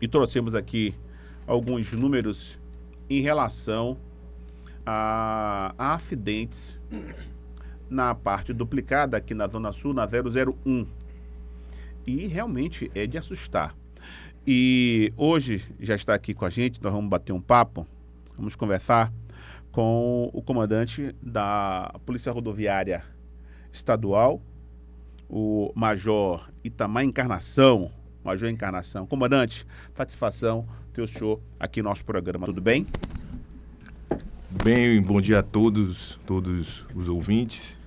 e trouxemos aqui alguns números em relação a acidentes na parte duplicada aqui na Zona Sul, na 001. E realmente é de assustar. E hoje já está aqui com a gente, nós vamos bater um papo, vamos conversar com o comandante da Polícia Rodoviária Estadual, o Major Itamar Encarnação. Major Encarnação. Comandante, satisfação ter o senhor aqui no nosso programa. Tudo bem? Bem, bom dia a todos os ouvintes.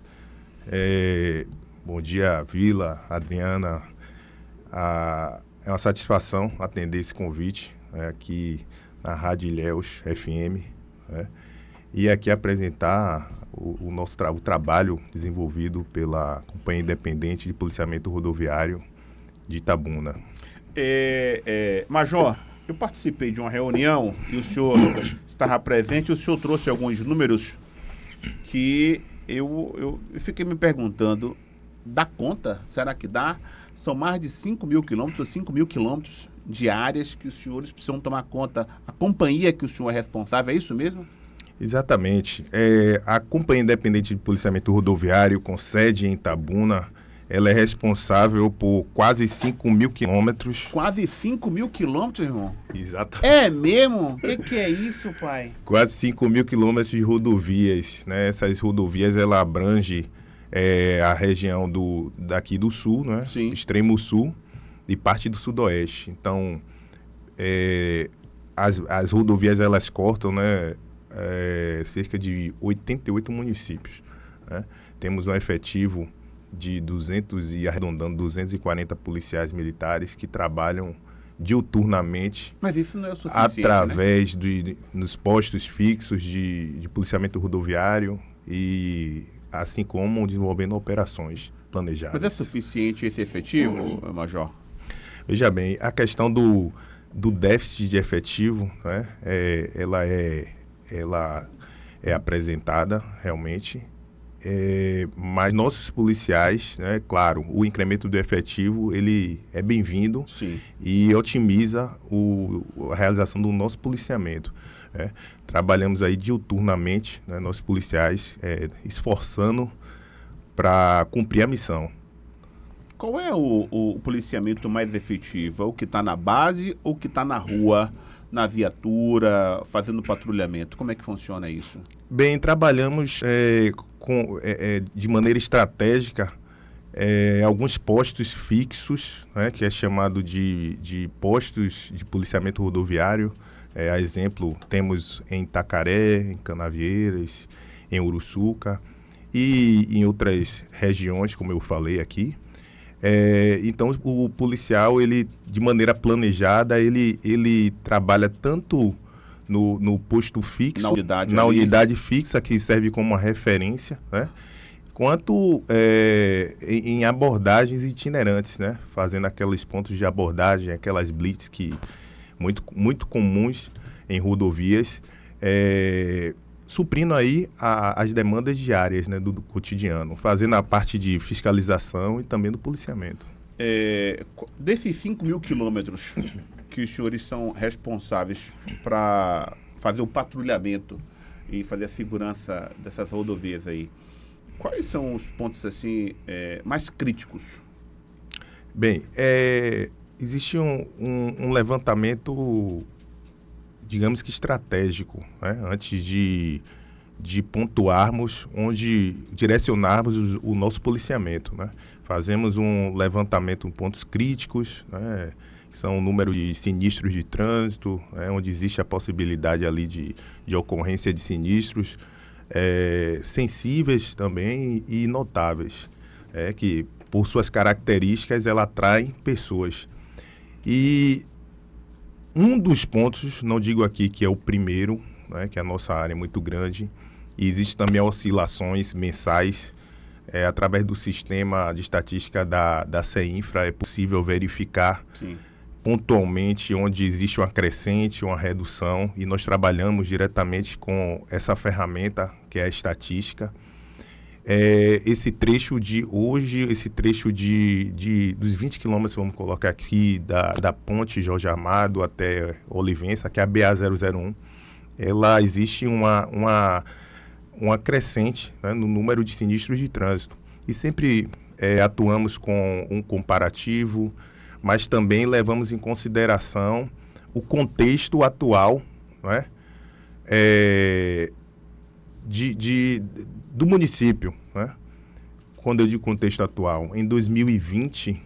Bom dia, Vila, Adriana. É uma satisfação atender esse convite aqui na Rádio Ilhéus FM, e aqui apresentar o trabalho desenvolvido pela Companhia Independente de Policiamento Rodoviário de Itabuna. Major, eu participei de uma reunião e o senhor estava presente e o senhor trouxe alguns números que eu fiquei me perguntando, dá conta? Será que dá? São mais de 5 mil quilômetros ou 5 mil quilômetros de áreas que os senhores precisam tomar conta. A companhia que o senhor é responsável, é isso mesmo? Exatamente. A Companhia Independente de Policiamento Rodoviário, com sede em Itabuna, ela é responsável por quase 5 mil quilômetros. Quase 5 mil quilômetros, irmão? Exatamente. É mesmo? O que é isso, pai? Quase 5 mil quilômetros de rodovias, né? Essas rodovias, ela abrange a região daqui do sul, né? Sim. Extremo sul e parte do sudoeste. Então, as rodovias, elas cortam, né? Cerca de 88 municípios, né? Temos um efetivo de 200 e arredondando 240 policiais militares que trabalham diuturnamente. Mas isso não é o suficiente, através dos postos fixos de policiamento rodoviário e assim como desenvolvendo operações planejadas. Mas é suficiente esse efetivo, Major? Veja bem, a questão do déficit de efetivo, né, ela é apresentada realmente, mas nossos policiais, né, claro, o incremento do efetivo ele é bem-vindo. Sim. E otimiza a realização do nosso policiamento. Trabalhamos aí diuturnamente, né, nossos policiais esforçando para cumprir a missão. Qual é o policiamento mais efetivo? É o que está na base ou o que está na rua, na viatura, fazendo patrulhamento? Como é que funciona isso? Bem, trabalhamos de maneira estratégica alguns postos fixos, né, que é chamado de postos de policiamento rodoviário. A exemplo, temos em Itacaré, em Canavieiras, em Uruçuca e em outras regiões, como eu falei aqui. Então, o policial, ele, de maneira planejada, ele trabalha tanto no posto fixo, na unidade fixa, que serve como uma referência, né? Quanto em abordagens itinerantes, né? Fazendo aqueles pontos de abordagem, aquelas blitz que muito comuns em rodovias, suprindo aí as demandas diárias, né, do cotidiano, fazendo a parte de fiscalização e também do policiamento. Desses 5 mil quilômetros que os senhores são responsáveis para fazer o patrulhamento e fazer a segurança dessas rodovias aí, quais são os pontos assim mais críticos? Bem, existe um levantamento, digamos que estratégico, né? Antes de pontuarmos onde direcionarmos o nosso policiamento, né? Fazemos um levantamento em pontos críticos, né? São o número de sinistros de trânsito, né? Onde existe a possibilidade ali de ocorrência de sinistros sensíveis também e notáveis, que por suas características ela atrai pessoas. E um dos pontos, não digo aqui que é o primeiro, né, que a nossa área é muito grande, e existe também oscilações mensais, através do sistema de estatística da CEINFRA, é possível verificar Sim. pontualmente onde existe uma crescente, uma redução, e nós trabalhamos diretamente com essa ferramenta que é a estatística. Esse trecho de hoje, dos 20 quilômetros, vamos colocar aqui, da ponte Jorge Amado até Olivença, que é a BA-001, ela existe uma crescente, né, no número de sinistros de trânsito. E sempre atuamos com um comparativo, mas também levamos em consideração o contexto atual, né, do município, né? Quando eu digo contexto atual, em 2020,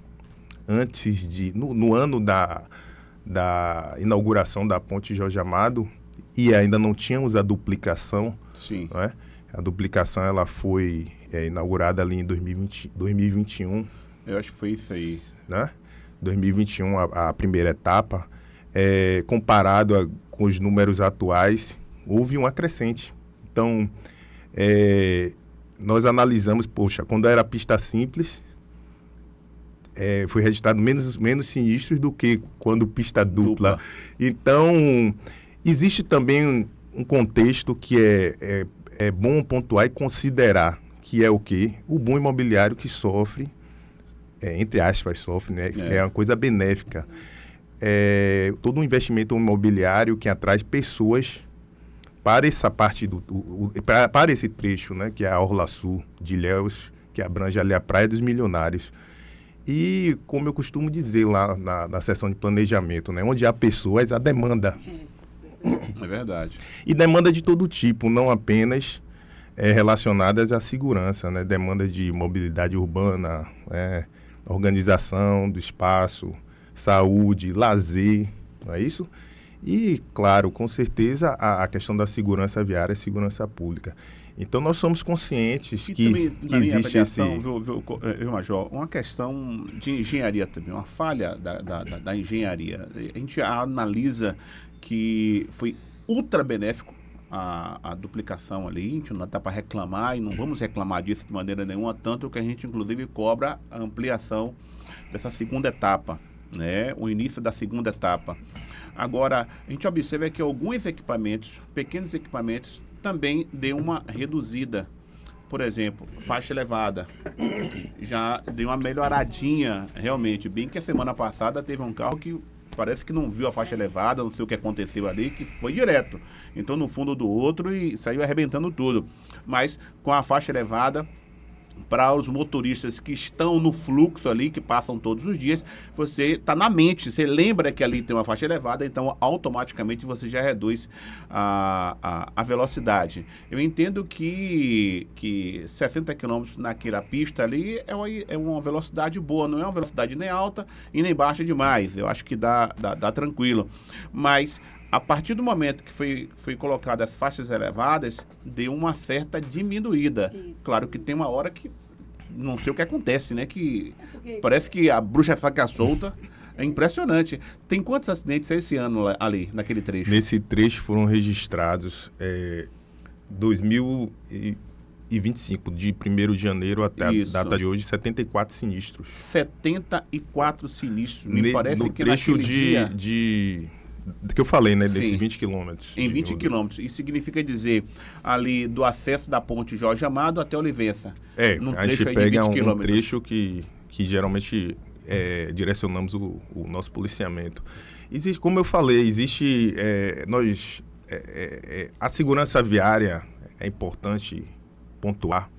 no ano da inauguração da ponte Jorge Amado, e ainda não tínhamos a duplicação. Sim. Né? A duplicação ela foi inaugurada ali em 2021. Eu acho que foi isso aí. Né? 2021, a primeira etapa. Comparado com os números atuais, houve uma crescente. Então, nós analisamos, quando era pista simples, foi registrado menos sinistros do que quando pista dupla. Então, existe também um contexto que é bom pontuar e considerar, que é o quê? O boom imobiliário que sofre, entre aspas, sofre, né? É uma coisa benéfica. Todo um investimento imobiliário que atrai pessoas para essa parte para esse trecho, né, que é a Orla Sul de Ilhéus, que abrange ali a Praia dos Milionários. E, como eu costumo dizer lá na seção de planejamento, né, onde há pessoas, há demanda. É verdade. E demanda de todo tipo, não apenas relacionadas à segurança, né, demandas de mobilidade urbana, organização do espaço, saúde, lazer, não é isso? E, claro, com certeza, a questão da segurança viária e segurança pública. Então, nós somos conscientes que existe esse... Viu, Major, uma questão de engenharia também, uma falha da engenharia. A gente analisa que foi ultra benéfico a duplicação ali, a gente não dá para reclamar e não vamos reclamar disso de maneira nenhuma, tanto que a gente, inclusive, cobra a ampliação dessa segunda etapa, né? O início da segunda etapa. Agora, a gente observa que alguns equipamentos, pequenos equipamentos, também deu uma reduzida. Por exemplo, faixa elevada. Já deu uma melhoradinha, realmente. Bem que a semana passada teve um carro que parece que não viu a faixa elevada, não sei o que aconteceu ali, que foi direto. Então, no fundo do outro e saiu arrebentando tudo. Mas, com a faixa elevada, para os motoristas que estão no fluxo ali, que passam todos os dias, você está na mente, você lembra que ali tem uma faixa elevada, então automaticamente você já reduz a velocidade. Eu entendo que 60 km naquela pista ali é uma velocidade boa, não é uma velocidade nem alta e nem baixa demais. Eu acho que dá tranquilo. Mas a partir do momento que foi colocadas as faixas elevadas, deu uma certa diminuída. Isso. Claro que tem uma hora que não sei o que acontece, né? Que parece que a bruxa fica solta. É impressionante. Tem quantos acidentes esse ano ali, naquele trecho? Nesse trecho foram registrados 2025, de 1º de janeiro até Isso. a data de hoje, 74 sinistros. 74 sinistros. Me parece no que trecho naquele dia... que eu falei, né? Sim. Desses 20 quilômetros. Em 20 quilômetros. Isso significa dizer, ali do acesso da ponte Jorge Amado até Olivença. A gente pega um trecho que geralmente direcionamos o nosso policiamento. Existe, como eu falei, existe... a segurança viária, é importante pontuar,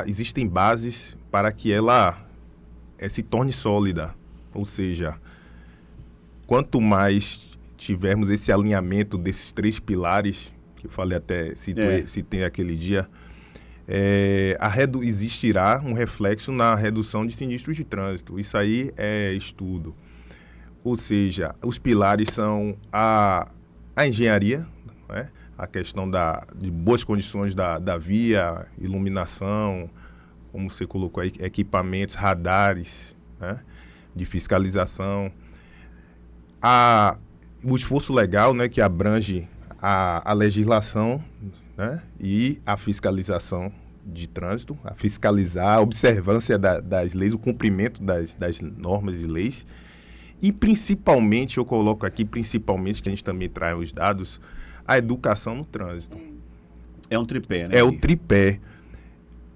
existem bases para que ela se torne sólida. Ou seja... Quanto mais tivermos esse alinhamento desses 3 pilares, que eu falei até, citei aquele dia, existirá um reflexo na redução de sinistros de trânsito. Isso aí é estudo. Ou seja, os pilares são a engenharia, né? A questão de boas condições da via, iluminação, como você colocou aí, equipamentos, radares, né? De fiscalização. O esforço legal, né, que abrange a legislação, né, e a fiscalização de trânsito, a observância das leis, o cumprimento das normas e leis. E principalmente, eu coloco aqui, que a gente também traz os dados, a educação no trânsito. É um tripé, né? É o tripé.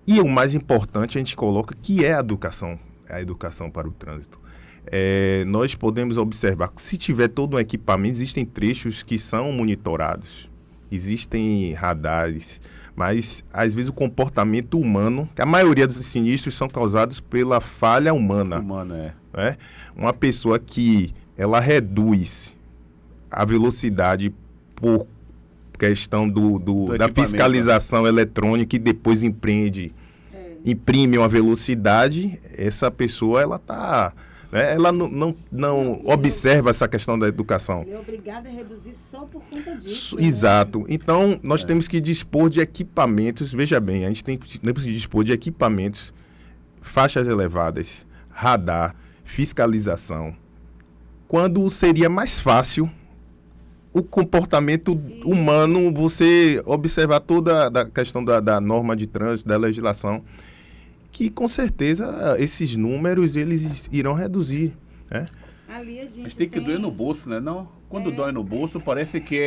E o mais importante a gente coloca que é a educação para o trânsito. Nós podemos observar que se tiver todo um equipamento, existem trechos que são monitorados, existem radares, mas às vezes o comportamento humano, que a maioria dos sinistros são causados pela falha humana. Né? Uma pessoa que ela reduz a velocidade por questão da fiscalização eletrônica e depois imprime uma velocidade, essa pessoa ela não observa essa questão da educação. Ele é obrigado a reduzir só por conta disso. Exato. Né? Então, nós temos que dispor de equipamentos, veja bem, temos que dispor de equipamentos, faixas elevadas, radar, fiscalização, quando seria mais fácil o comportamento humano, você observar toda a questão da norma de trânsito, da legislação, que com certeza esses números eles irão reduzir, né? Ali a gente Mas tem que doer no bolso, né? Não? Quando dói no bolso, parece que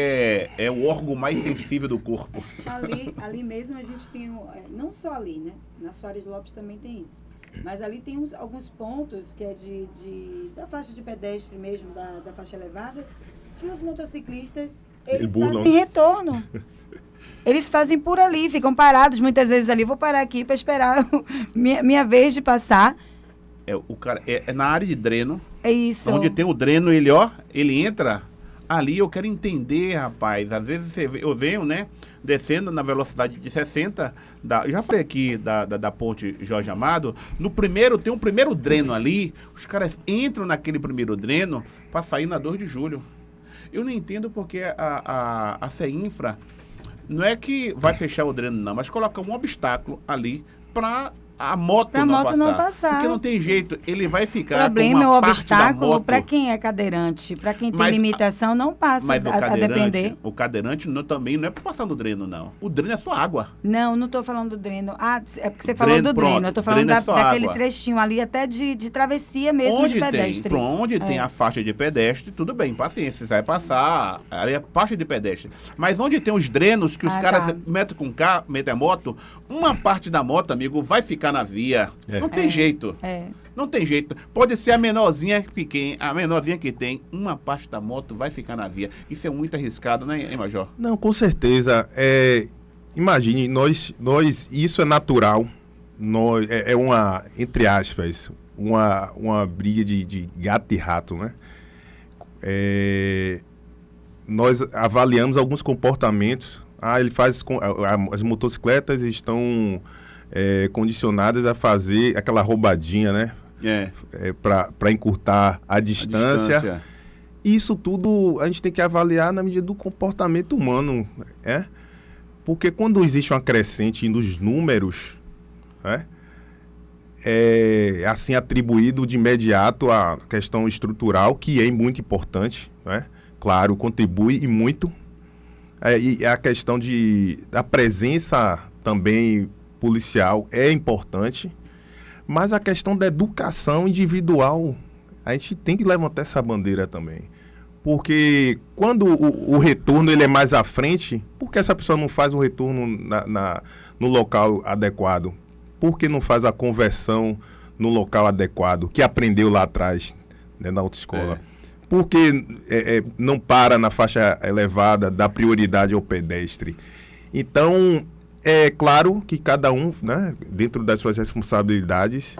é o órgão mais sensível do corpo. Ali mesmo a gente tem, não só ali, né? Na Soares Lopes também tem isso. Mas ali tem alguns pontos que é da faixa de pedestre mesmo, da faixa elevada, que os motociclistas, eles fazem retorno. Eles fazem por ali, ficam parados muitas vezes ali. Vou parar aqui para esperar minha vez de passar. O cara é na área de dreno. É isso. Onde tem o dreno, ele entra ali. Eu quero entender, rapaz. Às vezes eu venho, né, descendo na velocidade de 60. Eu já falei aqui da ponte Jorge Amado. Tem um primeiro dreno ali. Os caras entram naquele primeiro dreno para sair na 2 de julho. Eu não entendo porque a CEINFRA não é que vai fechar o dreno, não, mas coloca um obstáculo ali para a moto não passar. Porque não tem jeito, ele vai ficar com uma parte da moto. O problema é o obstáculo para quem é cadeirante, para quem tem limitação, não passa, mas a depender. O cadeirante também não é para passar no dreno, não. O dreno é só água. Não estou falando do dreno. É porque você falou do dreno. Eu estou falando daquele trechinho ali, até de travessia mesmo de pedestre. Onde tem a faixa de pedestre, tudo bem, paciência, você vai passar, ali é a faixa de pedestre. Mas onde tem os drenos que os caras metem com carro, metem a moto, uma parte da moto, amigo, vai ficar na via. Não tem jeito. Não tem jeito. Pode ser a menorzinha que tem, uma parte da moto vai ficar na via. Isso é muito arriscado, né, Major? Não, com certeza. Imagine, isso é natural. É uma, entre aspas, uma briga de gato e rato, né? Nós avaliamos alguns comportamentos. As motocicletas estão condicionadas a fazer aquela roubadinha, né? Para encurtar a distância. Isso tudo a gente tem que avaliar na medida do comportamento humano, porque quando existe uma crescente nos números, é assim atribuído de imediato à questão estrutural, que é muito importante, claro, contribui e muito, e a questão da presença também policial é importante, mas a questão da educação individual, a gente tem que levantar essa bandeira também. Porque quando o retorno ele é mais à frente, por que essa pessoa não faz o retorno no local adequado? Por que não faz a conversão no local adequado, que aprendeu lá atrás, né, na autoescola? Por que não para na faixa elevada, dá prioridade ao pedestre? Então, é claro que cada um, né, dentro das suas responsabilidades,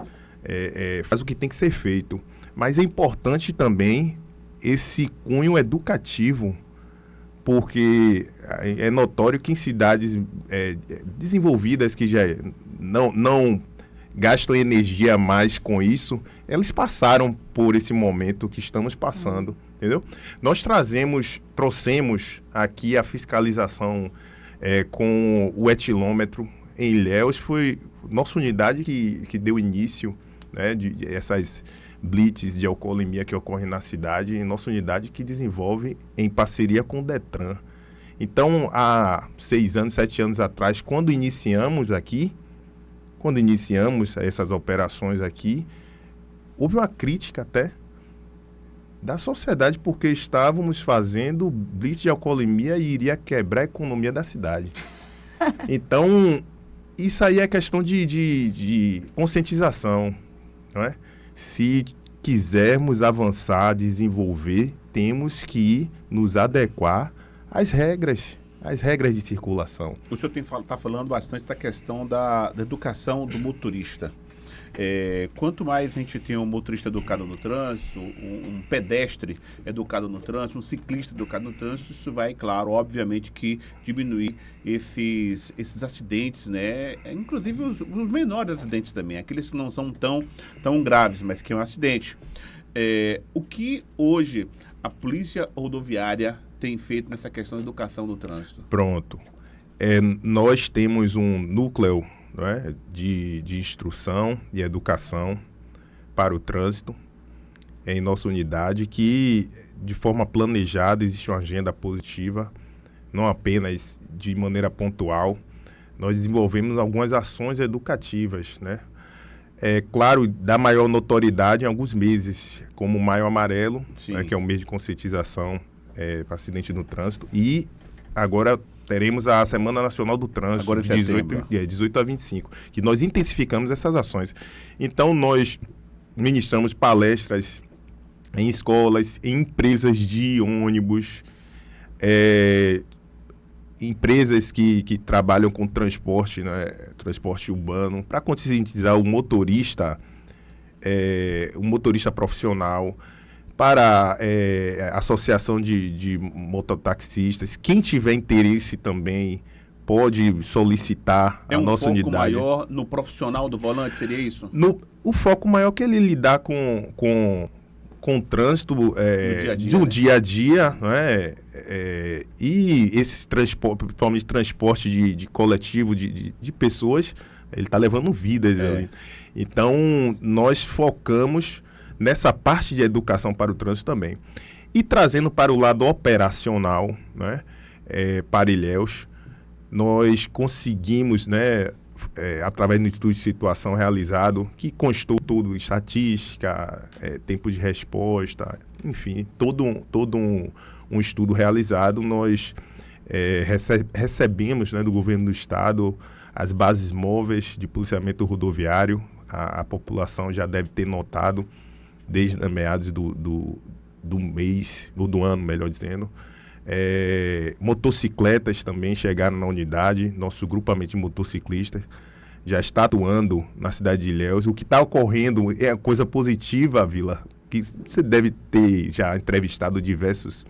faz o que tem que ser feito. Mas é importante também esse cunho educativo, porque é notório que em cidades desenvolvidas que já não gastam energia mais com isso, eles passaram por esse momento que estamos passando, entendeu? Nós trouxemos aqui a fiscalização com o etilômetro em Ilhéus. Foi nossa unidade que deu início, né, de essas blitz de alcoolemia que ocorrem na cidade, e nossa unidade que desenvolve em parceria com o Detran. Então, há 6 anos, 7 anos atrás, quando iniciamos essas operações aqui, houve uma crítica até da sociedade, porque estávamos fazendo blitz de alcoolemia e iria quebrar a economia da cidade. Então, isso aí é questão de conscientização, não é? Se quisermos avançar, desenvolver, temos que nos adequar às regras de circulação. O senhor está falando bastante da questão da educação do motorista. Quanto mais a gente tem um motorista educado no trânsito, um pedestre educado no trânsito, um ciclista educado no trânsito, isso vai, claro, obviamente que diminuir esses acidentes, né? Inclusive os menores acidentes também, aqueles que não são tão graves, mas que é um acidente. O que hoje a Polícia Rodoviária tem feito nessa questão da educação do trânsito? Pronto. Nós temos um núcleo, não é, de instrução e educação para o trânsito em nossa unidade, que de forma planejada existe uma agenda positiva, não apenas de maneira pontual. Nós desenvolvemos algumas ações educativas, né? Claro, dá maior notoriedade em alguns meses, como o Maio Amarelo, né, que é um mês de conscientização para acidente no trânsito, e agora teremos a Semana Nacional do Trânsito, agora de 18 a 25, que nós intensificamos essas ações. Então, nós ministramos palestras em escolas, em empresas de ônibus, empresas que trabalham com transporte, né, transporte urbano, para conscientizar o motorista profissional, para a associação de mototaxistas. Quem tiver interesse também pode solicitar a nossa unidade. É um foco maior no profissional do volante, seria isso? O foco maior que ele lidar com o trânsito de um dia a dia, né? E esse transporte, principalmente transporte de coletivo, de pessoas, ele está levando vidas ali. Então, nós focamos nessa parte de educação para o trânsito também. E trazendo para o lado operacional, né, para Ilhéus, nós conseguimos, né, através do estudo de situação realizado, que constou tudo, estatística, tempo de resposta, enfim, todo um estudo realizado, nós recebemos, né, do governo do estado as bases móveis de policiamento rodoviário. A população já deve ter notado desde meados do mês, ou do ano, melhor dizendo. Motocicletas também chegaram na unidade. Nosso grupamento de motociclistas já está atuando na cidade de Ilhéus. O que está ocorrendo é coisa positiva, Vila, que você deve ter já entrevistado diversas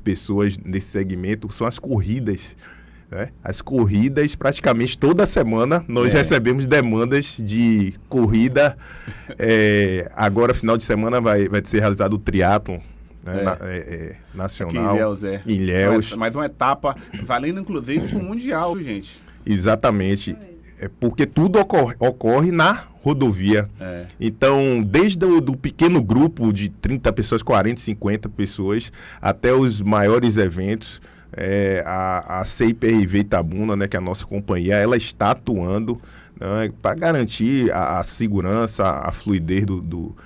pessoas nesse segmento, são as corridas. As corridas, praticamente toda semana nós recebemos demandas de corrida. Agora, final de semana, vai ser realizado o triatlon, né, nacional. Aqui em Ilhéus. Mais uma etapa, valendo inclusive para o Mundial, gente. Exatamente. Porque tudo ocorre na rodovia. Então, desde o pequeno grupo de 30 pessoas, 40, 50 pessoas, até os maiores eventos. A CIPRV Itabuna, né, que é a nossa companhia, ela está atuando, né, para garantir a segurança, a fluidez do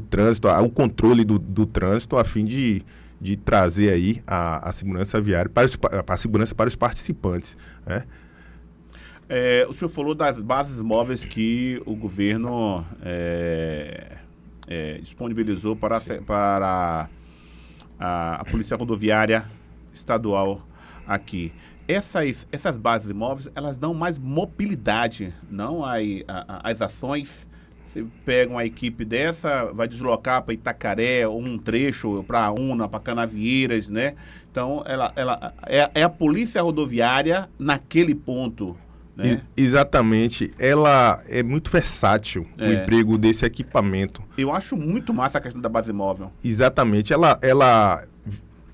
trânsito, o controle do trânsito, a fim de trazer aí a segurança viária, a segurança para os participantes, né? O senhor falou das bases móveis que o governo disponibilizou para a Polícia Rodoviária Estadual aqui. Essas bases móveis, elas dão mais mobilidade, não as ações. Você pega uma equipe dessa, vai deslocar para Itacaré, ou um trecho para Una, para Canavieiras, né? Então, ela é a Polícia Rodoviária naquele ponto, né? Exatamente. Ela é muito versátil, o emprego desse equipamento. Eu acho muito massa a questão da base móvel. Exatamente. Ela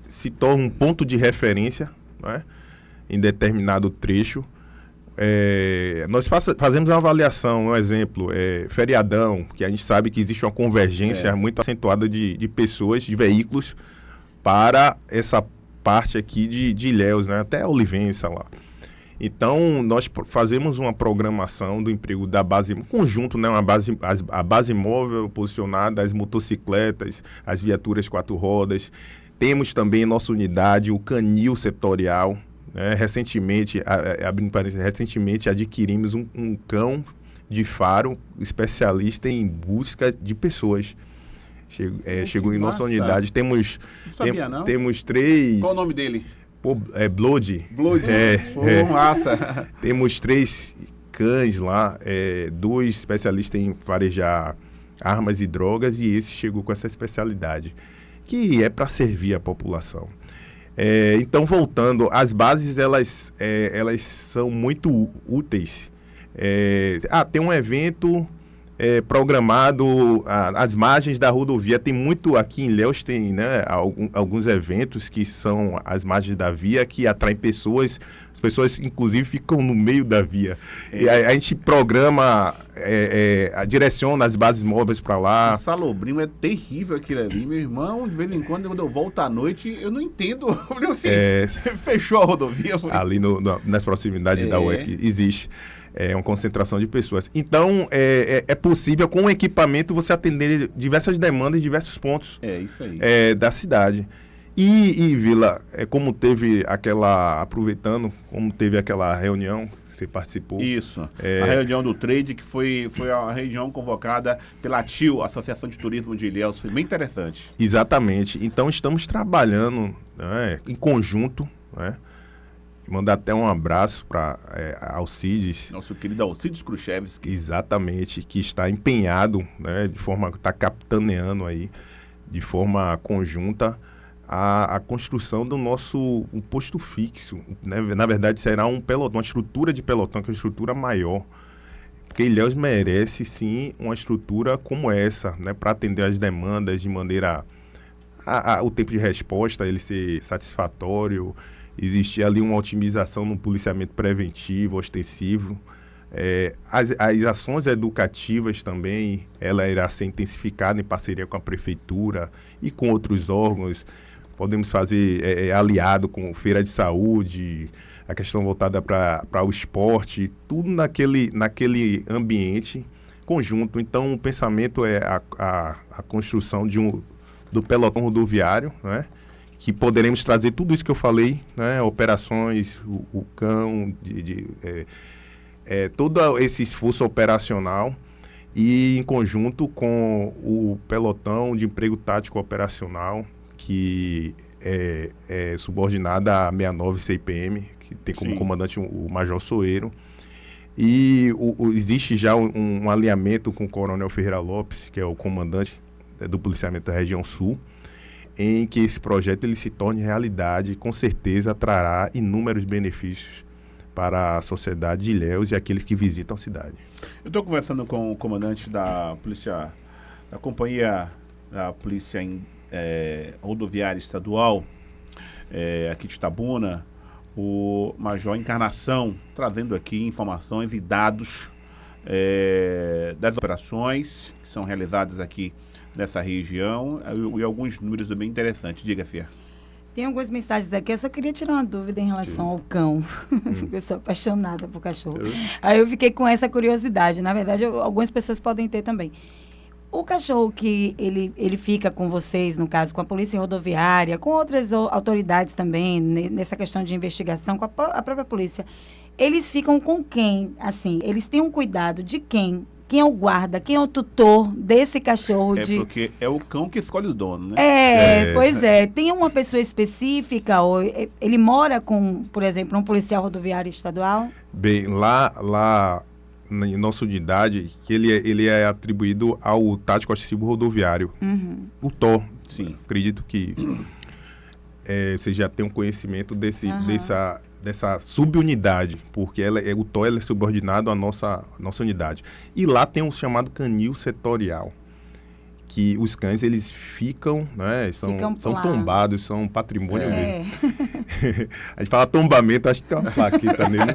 se torna um ponto de referência, né, em determinado trecho. Nós fazemos uma avaliação, um exemplo, feriadão, que a gente sabe que existe uma convergência muito acentuada de pessoas, de veículos, para essa parte aqui de Ilhéus, né, até Olivença lá. Então, nós fazemos uma programação do emprego da base, conjunto, né, a base móvel posicionada, as motocicletas, as viaturas 4 rodas. Temos também em nossa unidade o canil setorial, né? Recentemente, abrindo parênteses, recentemente adquirimos um cão de faro especialista em busca de pessoas. Chegou em nossa massa. unidade. Temos, Não sabia, não? temos 3... Qual o nome dele? Blood. Blood. Massa. Temos 3 cães lá, 2 especialistas em farejar armas e drogas, e esse chegou com essa especialidade, que é para servir a população. Então, voltando, as bases, elas são muito úteis. Tem um evento programado às margens da rodovia. Tem muito, aqui em Ilhéus tem, né, alguns eventos que são às margens da via, que atraem pessoas. As pessoas, inclusive, ficam no meio da via. E a gente programa, direciona as bases móveis para lá. O Salobrinho é terrível aquilo ali, meu irmão. De vez em quando eu volto à noite, eu não entendo. Assim, fechou a rodovia. Ali nas proximidades da UESC existe uma concentração de pessoas. Então, é possível, com o equipamento, você atender diversas demandas em diversos pontos isso aí. Da cidade. E Vila, como teve aproveitando, como teve aquela reunião, você participou. Isso, a reunião do trade, que foi a reunião convocada pela TIL, Associação de Turismo de Ilhéus, foi bem interessante. Exatamente. Então, estamos trabalhando, né, em conjunto, né? Mandar até um abraço para Alcides. Nosso querido Alcides Khrushchevski. Exatamente, que está empenhado, né, está capitaneando aí, de forma conjunta, a construção do nosso posto fixo. Né? Na verdade, será um pelotão, uma estrutura de pelotão, que é uma estrutura maior. Porque Ilhéus merece, sim, uma estrutura como essa, né, para atender as demandas de maneira... o tempo de resposta, ele ser satisfatório. Existir ali uma otimização no policiamento preventivo, ostensivo. As ações educativas também, ela irá ser intensificada em parceria com a prefeitura e com outros órgãos. Podemos fazer aliado com feira de saúde, a questão voltada para o esporte, tudo naquele ambiente conjunto. Então, o pensamento é a construção do pelotão rodoviário, né? Que poderemos trazer tudo isso que eu falei, né? Operações, o cão, todo esse esforço operacional, e em conjunto com o pelotão de emprego tático operacional, que é subordinada à 69 CIPM, que tem como comandante o Major Soeiro. E existe já um alinhamento com o Coronel Ferreira Lopes, que é o comandante do policiamento da região sul, em que esse projeto ele se torne realidade, com certeza trará inúmeros benefícios para a sociedade de Ilhéus e aqueles que visitam a cidade. Eu estou conversando com o comandante da polícia, da companhia da polícia rodoviária estadual, aqui de Itabuna, o Major Encarnação, trazendo aqui informações e dados das operações que são realizadas aqui nessa região e alguns números bem interessantes. Diga, Fia. Tem algumas mensagens aqui, eu só queria tirar uma dúvida em relação ao cão, porque eu sou apaixonada por cachorro. Aí eu fiquei com essa curiosidade. Na verdade, algumas pessoas podem ter também. O cachorro que ele fica com vocês, no caso, com a Polícia Rodoviária, com outras autoridades também, nessa questão de investigação, com a própria polícia, eles ficam com quem? Assim, eles têm um cuidado de quem? Quem é o guarda? Quem é o tutor desse cachorro? Porque é o cão que escolhe o dono, né? Pois é. Tem uma pessoa específica? Ou ele mora com, por exemplo, um policial rodoviário estadual? Bem, lá em nossa unidade, que ele é atribuído ao Tático Ostensivo Rodoviário. Uhum. O TO. Sim. Acredito que você já tem um conhecimento dessa subunidade, porque o TO é subordinado à nossa unidade. E lá tem um chamado canil setorial, que os cães, eles ficam, né, são tombados, são patrimônio mesmo. A gente fala tombamento, acho que tem uma plaqueta nele,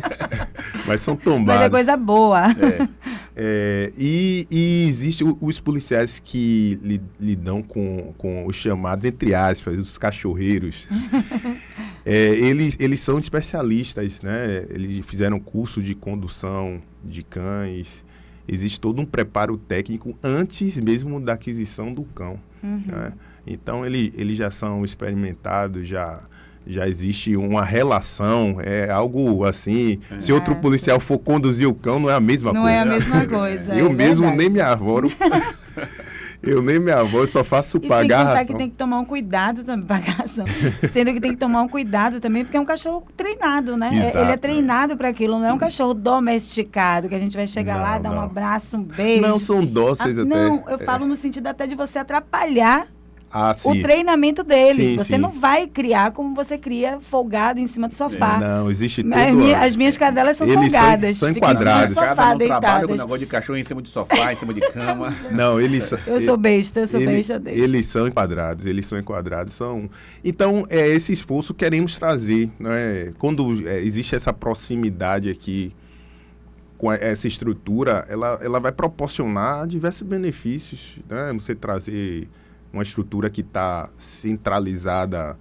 mas são tombados. Mas é coisa boa. E existem os policiais que lidam com os chamados, entre aspas, os cachorreiros. Eles são especialistas, né? Eles fizeram curso de condução de cães. Existe todo um preparo técnico antes mesmo da aquisição do cão. Né? Então, eles já são experimentados, já já existe uma relação, é algo assim. Se outro policial for conduzir o cão, não é a mesma coisa. Não é a mesma coisa. Eu mesmo verdade. nem me arvoro. Eu nem me avô, eu só faço pagar a ração. Que tem que tomar um cuidado também, pagar a ração. Sendo que tem que tomar um cuidado também, porque é um cachorro treinado, né? Exato. Ele é treinado para aquilo, não é um cachorro domesticado, que a gente vai chegar lá, dar um abraço, um beijo. Não, são dóceis até. Não, eu falo no sentido até de você atrapalhar sim. o treinamento dele. Sim, você sim. não vai criar como você cria folgado em cima do sofá. Não, existe tudo. As minhas cadelas são folgadas. São ficam em cima do enquadrados. sofá, Cada um deitadas. trabalha com o negócio de cachorro em cima de sofá, em cima de cama. Não, eles Eu sou besta deles. Eles são enquadrados. Então, esse esforço queremos trazer, né? Quando existe essa proximidade aqui com essa estrutura, ela vai proporcionar diversos benefícios, né? Você trazer uma estrutura que está centralizada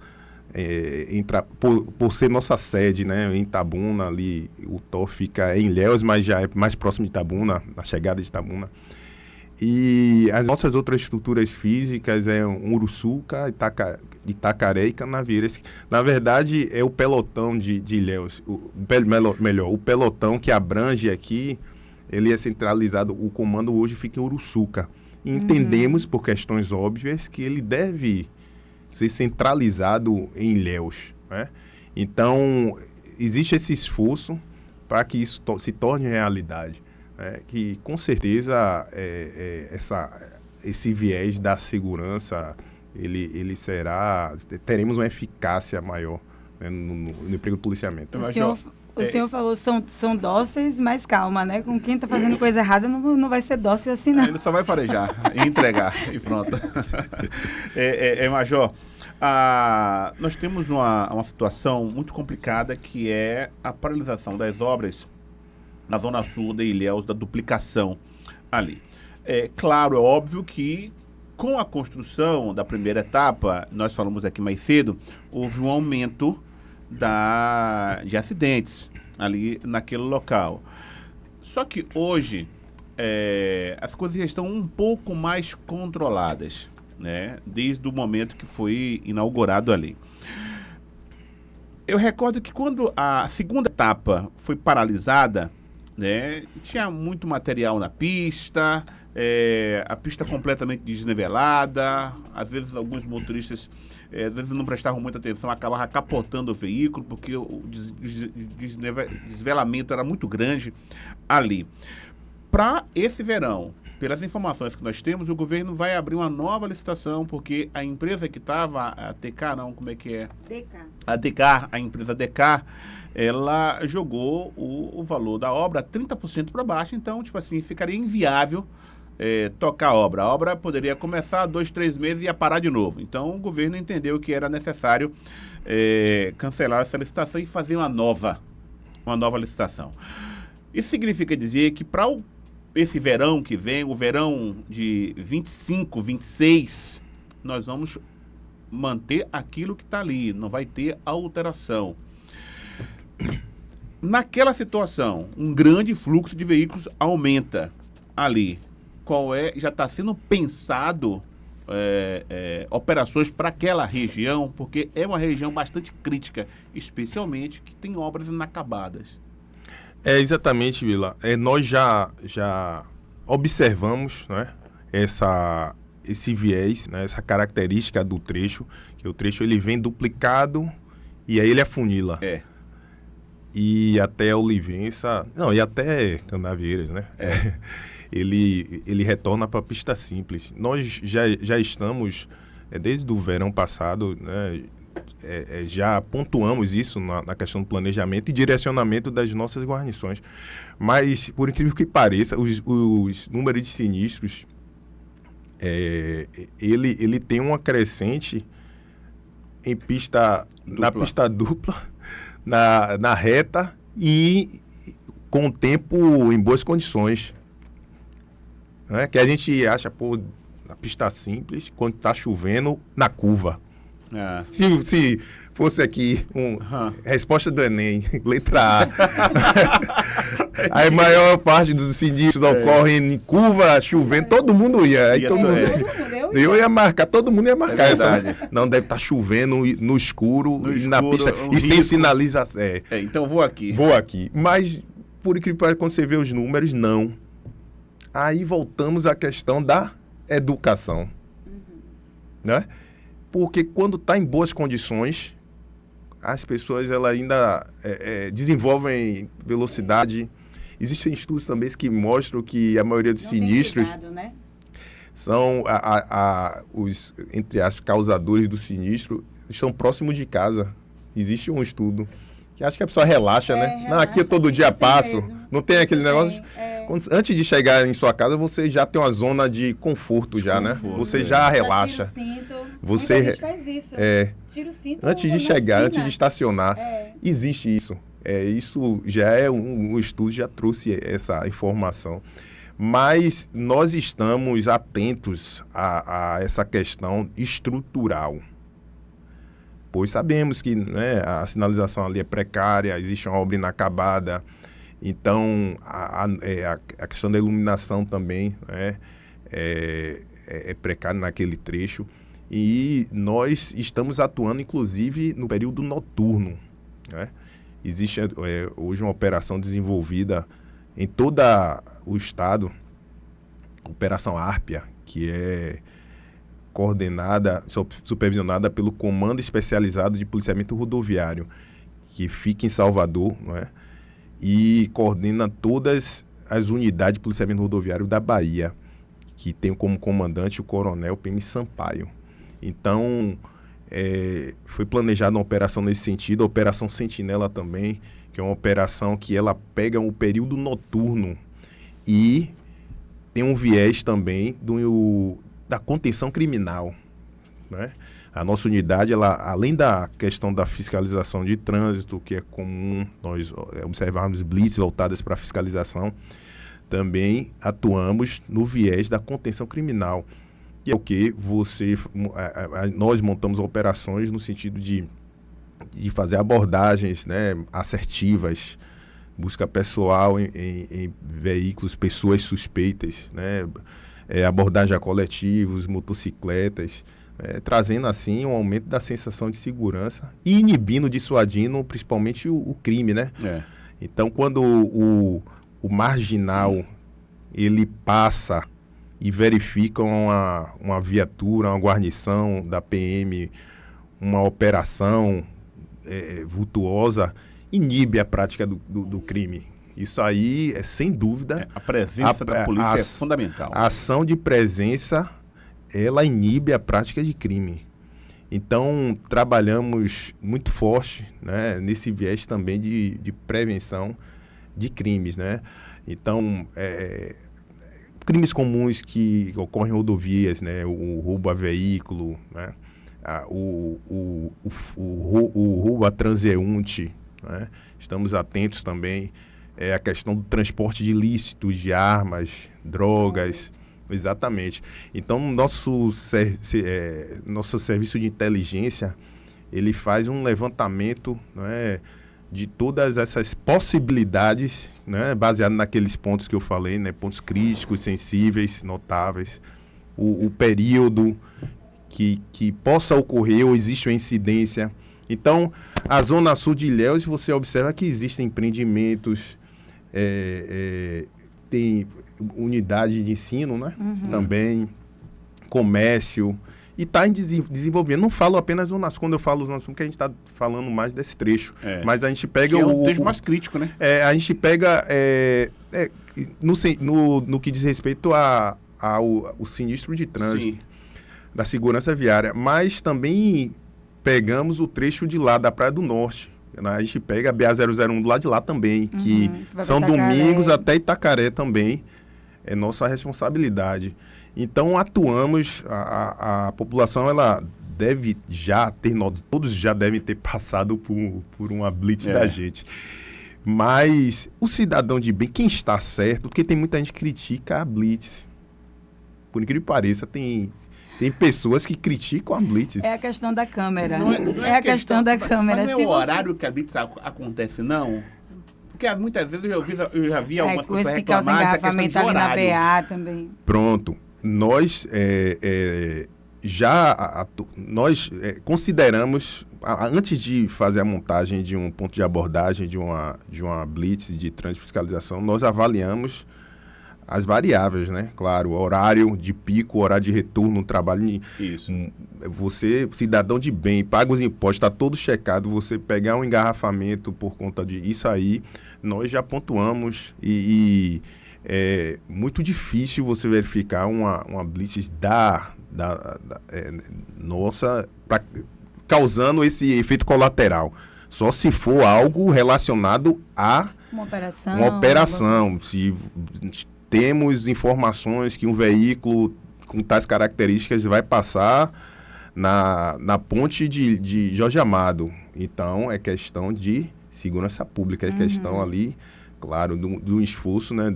por ser nossa sede, né? Em Itabuna, ali o TOR fica em Ilhéus, mas já é mais próximo de Itabuna, na chegada de Itabuna. E as nossas outras estruturas físicas é Uruçuca, Itacaré e Canaveiras. Na verdade, é o pelotão de Ilhéus. O pelotão que abrange aqui, ele é centralizado, o comando hoje fica em Uruçuca. E entendemos, por questões óbvias, que ele deve ser centralizado em Ilhéus, né? Então, existe esse esforço para que isso se torne realidade. Que com certeza esse viés da segurança ele teremos uma eficácia maior, né, no emprego do policiamento. O senhor falou são dóceis, mas calma, né? Com quem está fazendo coisa errada não vai ser dócil assim, não. Ele só vai farejar e entregar e pronto. Major, nós temos uma situação muito complicada que é a paralisação das obras na Zona Sul de Ilhéus, da duplicação ali. Claro, é óbvio que com a construção da primeira etapa, nós falamos aqui mais cedo, houve um aumento de acidentes ali naquele local. Só que hoje as coisas já estão um pouco mais controladas, né? Desde o momento que foi inaugurado ali. Eu recordo que quando a segunda etapa foi paralisada, né, tinha muito material na pista, a pista completamente desnivelada, às vezes alguns motoristas às vezes não prestavam muita atenção, acabavam capotando o veículo, porque o desnivelamento era muito grande ali. Para esse verão, pelas informações que nós temos, o governo vai abrir uma nova licitação, porque a empresa que estava, a TK não, como é que é? A empresa DK, ela jogou o valor da obra 30% para baixo, então, tipo assim, ficaria inviável tocar a obra. A obra poderia começar 2, 3 meses e ia parar de novo. Então, o governo entendeu que era necessário cancelar essa licitação e fazer uma nova licitação. Isso significa dizer que para esse verão que vem, o verão de 25, 26, nós vamos manter aquilo que está ali, não vai ter alteração. Naquela situação, um grande fluxo de veículos aumenta ali. Já está sendo pensado operações para aquela região, porque é uma região bastante crítica, especialmente que tem obras inacabadas. Exatamente, Vila. Nós já observamos, né, esse viés, né, essa característica do trecho, que o trecho ele vem duplicado e aí ele afunila. E até Olivença, e até Canaveiras, né? Ele retorna para a pista simples. Nós já estamos, desde o verão passado, né, já pontuamos isso na questão do planejamento e direcionamento das nossas guarnições. Mas, por incrível que pareça, os números de sinistros, ele tem uma crescente em na pista dupla, na reta e com o tempo em boas condições. Né? Que a gente acha, na pista simples, quando está chovendo, na curva. Se fosse aqui resposta do Enem, letra A. A maior parte dos sinistros ocorrem em curva, chovendo, todo mundo ia. Aí todo mundo... Eu ia marcar, todo mundo ia marcar essa. verdade. Né? Não deve estar chovendo no escuro No e na escuro, pista um e sem risco. sinalização. Então vou aqui. Vou aqui. Mas, por incrível que pareça, quando você vê os números, não. Aí voltamos à questão da educação. Né? Porque quando está em boas condições, as pessoas elas ainda desenvolvem velocidade. Existem estudos também que mostram que a maioria dos Não tem sinistros cuidado, né? são os, entre aspas, causadores do sinistro estão próximos de casa. Existe um estudo que acho que a pessoa relaxa, né? Não, Relaxa, aqui eu todo dia tem passo. mesmo. Não tem aquele Isso negócio. Antes de chegar em sua casa, você já tem uma zona de conforto já, né? Conforto, Você é. já relaxa. Tira o cinto. Você Muita gente faz isso. Tira o cinto. Antes de na chegar, esquina. antes de estacionar, É. existe isso. Isso já é um estudo, já trouxe essa informação. Mas nós estamos atentos a essa questão estrutural. Pois sabemos que, né, a sinalização ali é precária, existe uma obra inacabada. Então, a questão da iluminação também, né, é precária naquele trecho. E nós estamos atuando, inclusive, no período noturno. Né? Existe hoje uma operação desenvolvida em todo o estado, Operação Árpia, que é coordenada, supervisionada pelo Comando Especializado de Policiamento Rodoviário, que fica em Salvador, não é? E coordena todas as unidades de policiamento rodoviário da Bahia, que tem como comandante o Coronel PM Sampaio. Então, foi planejada uma operação nesse sentido, a Operação Sentinela também, que é uma operação que ela pega o período noturno e tem um viés também da contenção criminal, né? A nossa unidade, ela, além da questão da fiscalização de trânsito, que é comum nós observarmos blitz voltadas para a fiscalização, também atuamos no viés da contenção criminal, que é o que nós montamos operações no sentido de fazer abordagens, né, assertivas, busca pessoal em veículos, pessoas suspeitas, né, abordagem a coletivos, motocicletas, trazendo assim um aumento da sensação de segurança e inibindo, dissuadindo principalmente o crime, né? Então, quando o marginal ele passa e verifica uma viatura, uma guarnição da PM, uma operação vultuosa, inibe a prática do crime. Isso aí é sem dúvida. A presença da polícia é fundamental. A ação de presença, ela inibe a prática de crime. Então, trabalhamos muito forte, né, nesse viés também de prevenção de crimes, né? Então, crimes comuns que ocorrem em rodovias, né, o roubo a veículo, né, o roubo a transeunte, né? Estamos atentos também à questão do transporte de ilícitos, de armas, drogas. Exatamente. Então, nosso serviço de inteligência, ele faz um levantamento, né, de todas essas possibilidades, né, baseado naqueles pontos que eu falei, né, pontos críticos, sensíveis, notáveis, o período que possa ocorrer ou existe uma incidência. Então, a Zona Sul de Ilhéus, você observa que existem empreendimentos, tem unidade de ensino, né? Também, comércio, e está em desenvolvimento. Não falo apenas Zona Sul, quando eu falo Zona Sul, porque a gente está falando mais desse trecho. Mas a gente pega que é o trecho mais crítico, né? A gente pega, no que diz respeito ao sinistro de trânsito, da segurança viária, mas também pegamos o trecho de lá, da Praia do Norte. A gente pega a BA-001 do lado de lá também, que são domingos até Itacaré também, é nossa responsabilidade. Então, atuamos, a população, ela deve já ter, todos já devem ter passado por uma blitz da gente. Mas o cidadão de bem, quem está certo, porque tem muita gente que critica a blitz. Por incrível que pareça, tem pessoas que criticam a blitz. É a questão da câmera. Não é a questão da câmera. Mas não é o horário que a blitz acontece, não? Porque muitas vezes eu já vi algumas pessoas reclamarem da questão de ali horário. na BA também. Pronto. nós nós consideramos, antes de fazer a montagem de um ponto de abordagem, de uma blitz de trânsito e fiscalização, nós avaliamos as variáveis, né? Claro, horário de pico, horário de retorno no trabalho. Isso. Você, cidadão de bem, paga os impostos, está todo checado, você pegar um engarrafamento por conta de isso aí, nós já pontuamos e é muito difícil você verificar uma blitz nossa causando esse efeito colateral. Só se for algo relacionado a uma operação. Se temos informações que um veículo com tais características vai passar na ponte de Jorge Amado. Então, é questão de segurança pública, é questão ali, claro, do esforço, né,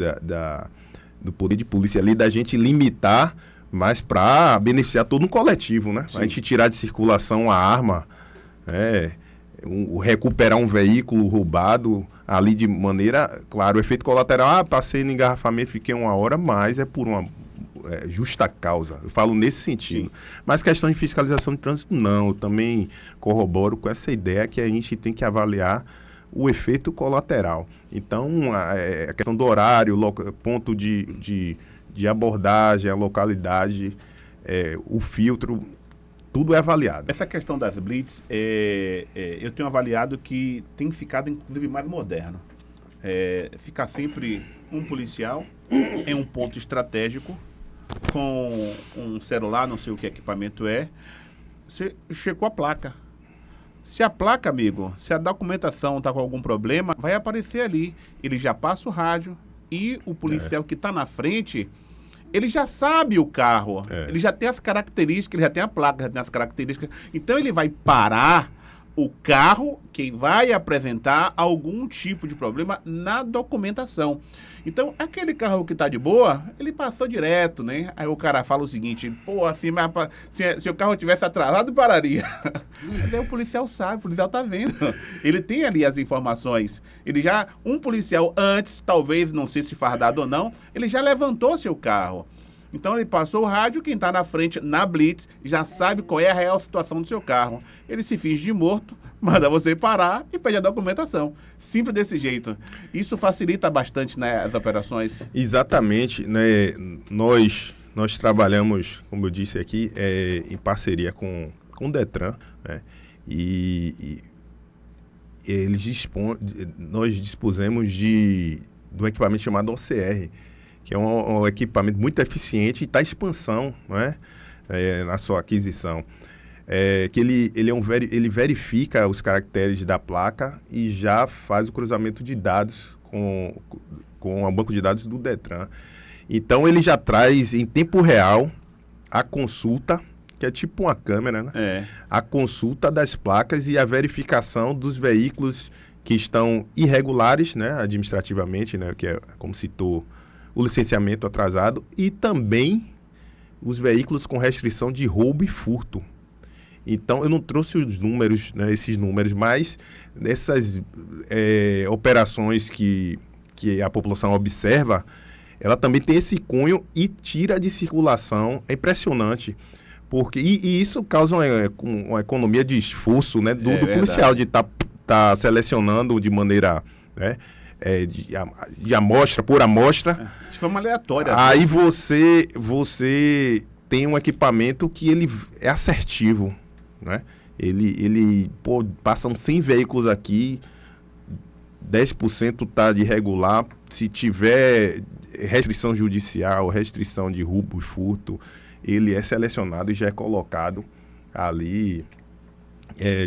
do poder de polícia ali, da gente limitar, mas para beneficiar todo um coletivo, né? Sim. A gente tirar de circulação a arma, recuperar um veículo roubado ali de maneira, claro, o efeito colateral, passei no engarrafamento, fiquei 1 hora, mas é por uma justa causa. Eu falo nesse sentido. Sim. Mas questão de fiscalização de trânsito, não. Eu também corroboro com essa ideia que a gente tem que avaliar o efeito colateral. Então, a questão do horário, ponto de abordagem, a localidade, o filtro, tudo é avaliado. Essa questão das blitz, eu tenho avaliado que tem ficado, inclusive, mais moderno. Ficar sempre um policial em um ponto estratégico, com um celular, não sei o que equipamento é, você checou a placa. Se a placa, amigo, se a documentação está com algum problema, vai aparecer ali. Ele já passa o rádio e o policial que está na frente, ele já sabe o carro, ele já tem as características, ele já tem a placa, já tem as características. Então ele vai parar o carro que vai apresentar algum tipo de problema na documentação. Então, aquele carro que está de boa, ele passou direto, né? Aí o cara fala o seguinte, pô, assim, mas se o carro tivesse atrasado, pararia. Aí o policial sabe, o policial tá vendo. Ele tem ali as informações. Um policial antes, talvez, não sei se fardado ou não, ele já levantou seu carro. Então ele passou o rádio, quem está na frente, na blitz, já sabe qual é a real situação do seu carro. Ele se finge de morto, manda você parar e pede a documentação. Simples desse jeito. Isso facilita bastante, né, as operações? Exatamente, né? Nós trabalhamos, como eu disse aqui, em parceria com o Detran, né? E nós dispusemos de um equipamento chamado OCR, que é um equipamento muito eficiente e está em expansão, né? Na sua aquisição. Que ele verifica os caracteres da placa e já faz o cruzamento de dados com o banco de dados do Detran. Então, ele já traz em tempo real a consulta, que é tipo uma câmera, né? A consulta das placas e a verificação dos veículos que estão irregulares, né? Administrativamente, né? Que é, como citou, o licenciamento atrasado, e também os veículos com restrição de roubo e furto. Então, eu não trouxe os números, né, esses números, mas essas operações que a população observa, ela também tem esse cunho e tira de circulação. É impressionante. E isso causa uma economia de esforço, né, do policial, de estar selecionando de maneira... né, de amostra, por amostra. De forma aleatória. Aí você tem um equipamento que ele é assertivo, né? Passam 100 veículos aqui, 10% está de irregular. Se tiver restrição judicial, restrição de roubo e furto, ele é selecionado e já é colocado ali,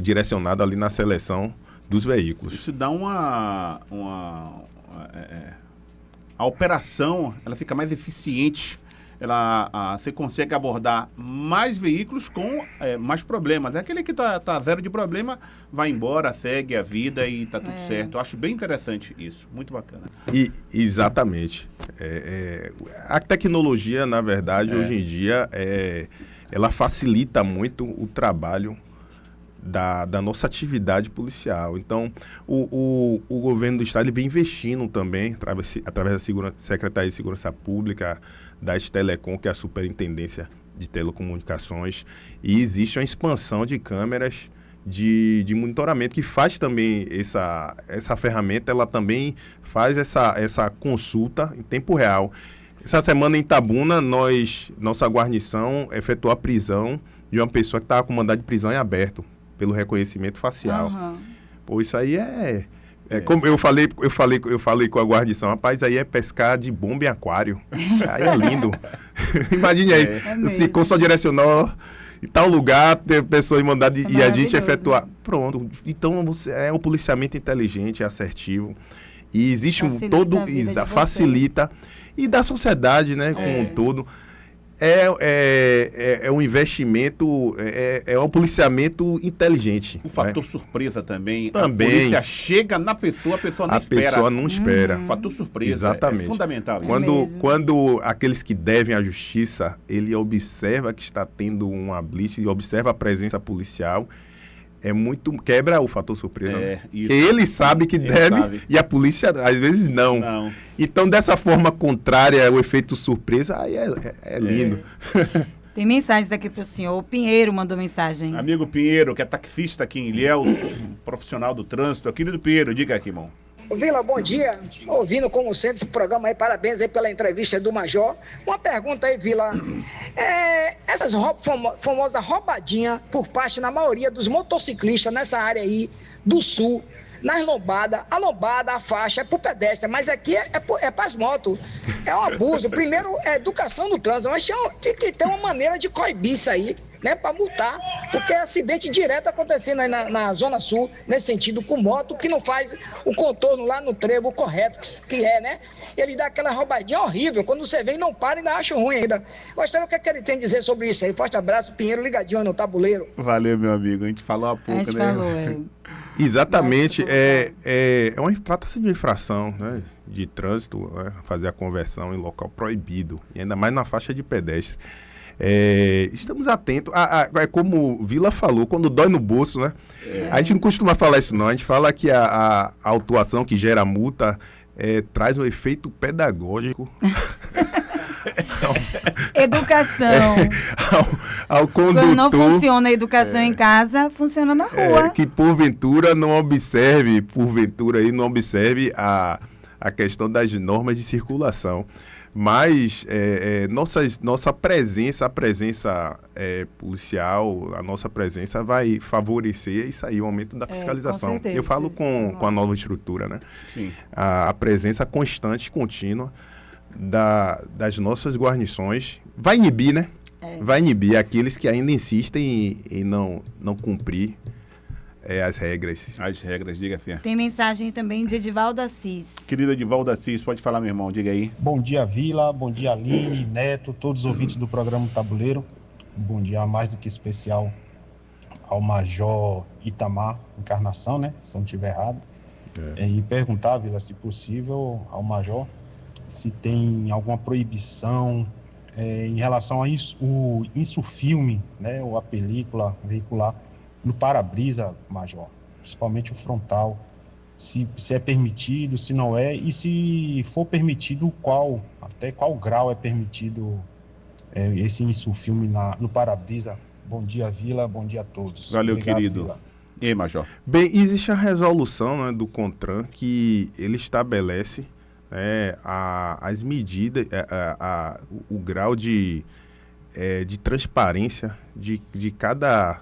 direcionado ali na seleção dos veículos. Isso dá a operação, ela fica mais eficiente. Você consegue abordar mais veículos com mais problemas. Aquele que tá zero de problema, vai embora, segue a vida e tá tudo certo. Eu acho bem interessante isso, muito bacana. Exatamente. A tecnologia, na verdade, hoje em dia, ela facilita muito o trabalho da nossa atividade policial. Então, o governo do estado ele vem investindo também, através da Secretaria de Segurança Pública, da Telecom, que é a Superintendência de Telecomunicações, e existe uma expansão de câmeras de monitoramento, que faz também essa ferramenta, ela também faz essa consulta em tempo real. Essa semana em Itabuna, nossa guarnição efetuou a prisão de uma pessoa que estava com mandado de prisão em aberto, pelo reconhecimento facial. Pô, isso aí como eu falei com a guarnição, rapaz, aí é pescar de bomba em aquário. Aí é lindo. Imagine aí, se com só direcional em tal lugar, ter pessoa em mandado e a gente efetuar. Pronto. Então, é um policiamento inteligente, assertivo. E existe facilita e da sociedade, né, como um todo. É um investimento, é um policiamento inteligente. O fator surpresa também. Também. A polícia chega na pessoa, a pessoa não espera. A pessoa não espera. O fator surpresa. Exatamente. É fundamental. Quando aqueles que devem à justiça, ele observa que está tendo uma blitz e observa a presença policial, quebra o fator surpresa. Isso. Ele sabe que deve e a polícia às vezes não. Então, dessa forma contrária, o efeito surpresa, aí é lindo. Tem mensagens aqui para o senhor. O Pinheiro mandou mensagem. Amigo Pinheiro, que é taxista aqui em Ilhéus, profissional do trânsito. Querido Pinheiro, diga aqui, irmão. Vila, bom dia. Ouvindo, como sempre, o programa aí, parabéns aí pela entrevista do Major. Uma pergunta aí, Vila. Essas famosas roubadinhas por parte, na maioria, dos motociclistas nessa área aí do sul, nas lombadas, a faixa é pro pedestre, mas aqui é para as motos. É um abuso. Primeiro, é educação no trânsito, mas tem que ter uma maneira de coibir isso aí, né, para multar, porque é acidente direto acontecendo aí na Zona Sul, nesse sentido, com moto, que não faz o contorno lá no trevo correto, que né? Ele dá aquela roubadinha horrível, quando você vem não para e ainda acha ruim ainda. Gostaria o que ele tem a dizer sobre isso aí. Forte abraço, Pinheiro, ligadinho aí no tabuleiro. Valeu, meu amigo, a gente falou há pouco, né? A gente falou, Exatamente, trata-se de uma infração, né, de trânsito, fazer a conversão em local proibido, e ainda mais na faixa de pedestre. Estamos atentos, como o Vila falou, quando dói no bolso, né? A gente não costuma falar isso não, a gente fala que a autuação que gera multa traz um efeito pedagógico. Educação. Ao condutor, quando não funciona a educação em casa, funciona na rua. Que porventura não observe a questão das normas de circulação. Mas nossa presença, policial, a nossa presença vai favorecer isso aí, o aumento da fiscalização. Com certeza, eu falo com a nova estrutura, né? Sim. A presença constante, contínua das nossas guarnições vai inibir, né? Vai inibir aqueles que ainda insistem em não cumprir as regras. As regras, diga, Fia. Tem mensagem também de Edivaldo Assis. Querido Edivaldo Assis, pode falar, meu irmão, diga aí. Bom dia, Vila, bom dia, Aline, Neto, todos os ouvintes do programa Tabuleiro. Bom dia mais do que especial ao Major Itamar Encarnação, né? Se não estiver errado. E perguntar, Vila, se possível, ao Major, se tem alguma proibição em relação a isso, o Insufilme, né? Ou a película veicular no para-brisa, Major, principalmente o frontal, se é permitido, se não é, e se for permitido, até qual grau é permitido esse insufilme no para-brisa. Bom dia, Vila, bom dia a todos. Valeu, obrigado, querido. Vila. E aí, Major? Bem, existe a resolução, né, do CONTRAN que ele estabelece as medidas, o grau de transparência de cada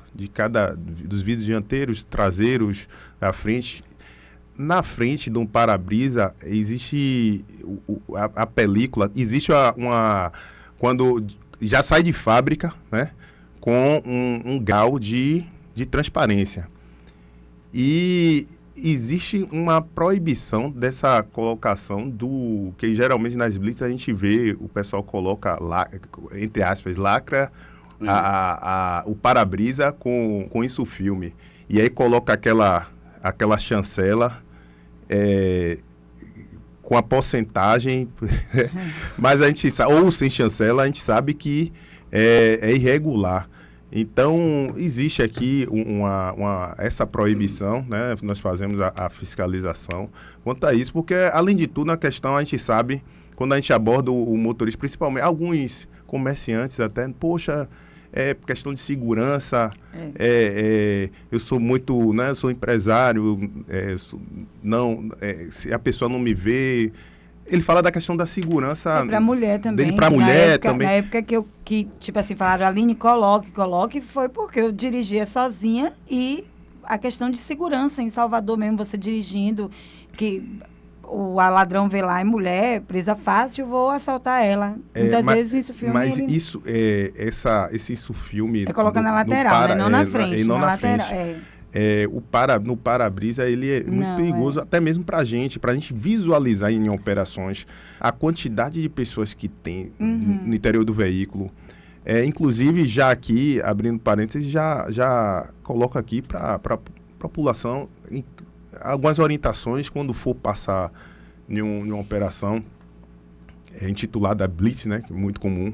dos vidros dianteiros, traseiros, da frente. Na frente de um para-brisa existe a película, existe quando já sai de fábrica, né, com um grau de transparência. E existe uma proibição dessa colocação que geralmente nas blitz a gente vê, o pessoal coloca, entre aspas, lacra o para-brisa com insufilme. E aí coloca aquela chancela com a porcentagem, mas a gente sabe, ou sem chancela, a gente sabe que é irregular. Então, existe aqui essa proibição, né? Nós fazemos a fiscalização quanto a isso, porque, além de tudo, na questão, a gente sabe, quando a gente aborda o motorista, principalmente alguns comerciantes até, poxa, é questão de segurança, eu sou muito, né? Eu sou empresário, se a pessoa não me vê... Ele fala da questão da segurança... Para mulher também. Dele para mulher também. Na época que tipo assim, falaram, Aline, coloque, foi porque eu dirigia sozinha e a questão de segurança em Salvador mesmo, você dirigindo, que a ladrão vê lá, é mulher, presa fácil, vou assaltar ela. Muitas vezes isso filme... Mas isso, esse filme... É colocando na lateral, né? Não na frente. Não na lateral, frente. No para-brisa ele é muito perigoso, até mesmo para a gente visualizar em operações a quantidade de pessoas que tem no interior do veículo. Inclusive, já aqui, abrindo parênteses, já coloco aqui para a população algumas orientações quando for passar em uma operação intitulada Blitz, né, que é muito comum.